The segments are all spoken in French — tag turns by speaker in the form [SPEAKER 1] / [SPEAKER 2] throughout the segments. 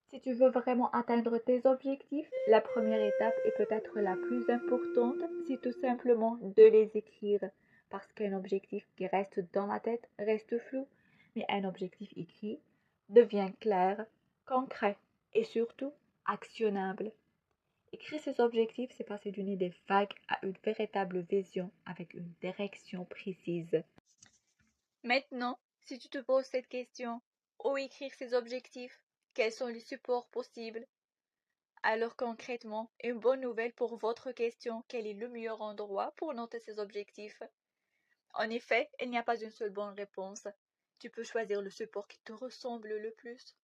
[SPEAKER 1] Si tu veux vraiment atteindre tes objectifs, la première étape est peut-être la plus importante, c'est tout simplement de les écrire. Parce qu'un objectif qui reste dans la tête reste flou, mais un objectif écrit devient clair, concret et surtout actionnable. Écrire ses objectifs, c'est passer d'une idée vague à une véritable vision avec une direction précise. Maintenant, si tu te poses cette question, où écrire ses objectifs? Quels sont les supports possibles? Alors concrètement, une bonne nouvelle pour votre question, quel est le meilleur endroit pour noter ses objectifs? En effet, il n'y a pas une seule bonne réponse. Tu peux choisir le support qui te ressemble le plus.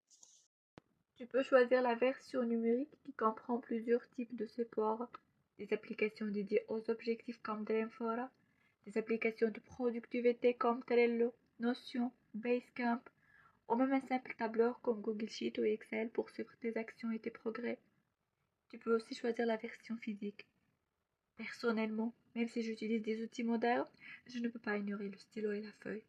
[SPEAKER 1] Tu peux choisir la version numérique qui comprend plusieurs types de supports. Des applications dédiées aux objectifs comme Dreamfora, des applications de productivité comme Trello, Notion, Basecamp, ou même un simple tableur comme Google Sheet ou Excel pour suivre tes actions et tes progrès. Tu peux aussi choisir la version physique. Personnellement, même si j'utilise des outils modernes, je ne peux pas ignorer le stylo et la feuille.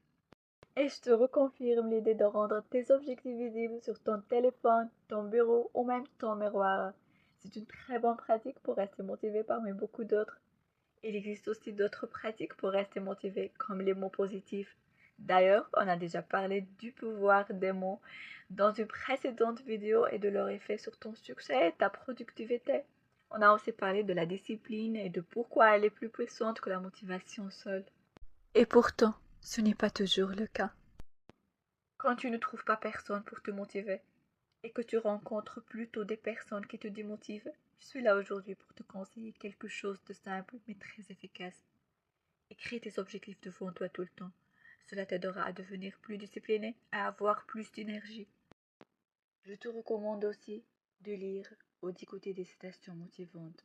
[SPEAKER 1] Et je te reconfirme l'idée de rendre tes objectifs visibles sur ton téléphone, ton bureau ou même ton miroir. C'est une très bonne pratique pour rester motivé parmi beaucoup d'autres. Il existe aussi d'autres pratiques pour rester motivé, comme les mots positifs. D'ailleurs, on a déjà parlé du pouvoir des mots dans une précédente vidéo et de leur effet sur ton succès et ta productivité. On a aussi parlé de la discipline et de pourquoi elle est plus puissante que la motivation seule. Et pourtant, ce n'est pas toujours le cas. Quand tu ne trouves pas personne pour te motiver et que tu rencontres plutôt des personnes qui te démotivent, je suis là aujourd'hui pour te conseiller quelque chose de simple mais très efficace. Écris tes objectifs devant toi tout le temps. Cela t'aidera à devenir plus discipliné, à avoir plus d'énergie. Je te recommande aussi de lire ou d'écouter des citations motivantes.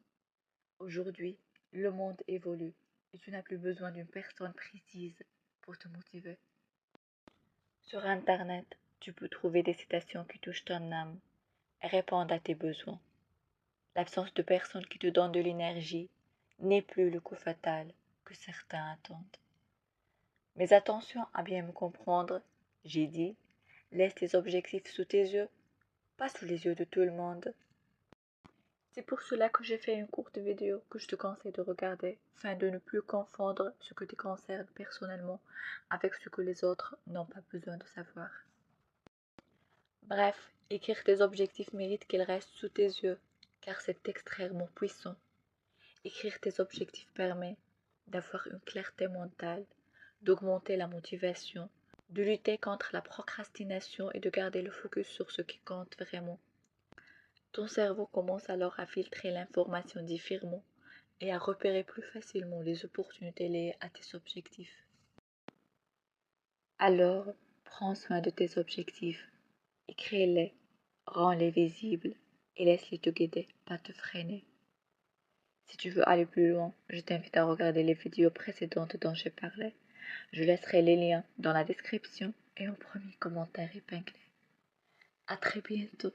[SPEAKER 1] Aujourd'hui, le monde évolue et tu n'as plus besoin d'une personne précise pour te motiver. Sur Internet, tu peux trouver des citations qui touchent ton âme et répondent à tes besoins. L'absence de personnes qui te donnent de l'énergie n'est plus le coup fatal que certains attendent. Mais attention à bien me comprendre, j'ai dit, laisse tes objectifs sous tes yeux, pas sous les yeux de tout le monde. C'est pour cela que j'ai fait une courte vidéo que je te conseille de regarder, afin de ne plus confondre ce que te concerne personnellement avec ce que les autres n'ont pas besoin de savoir. Bref, écrire tes objectifs mérite qu'ils restent sous tes yeux, car c'est extrêmement puissant. Écrire tes objectifs permet d'avoir une clarté mentale, d'augmenter la motivation, de lutter contre la procrastination et de garder le focus sur ce qui compte vraiment. Ton cerveau commence alors à filtrer l'information différemment et à repérer plus facilement les opportunités liées à tes objectifs. Alors, prends soin de tes objectifs, écris-les, rends-les visibles et laisse-les te guider, pas te freiner. Si tu veux aller plus loin, je t'invite à regarder les vidéos précédentes dont j'ai parlé. Je laisserai les liens dans la description et au premier commentaire épinglé. À très bientôt.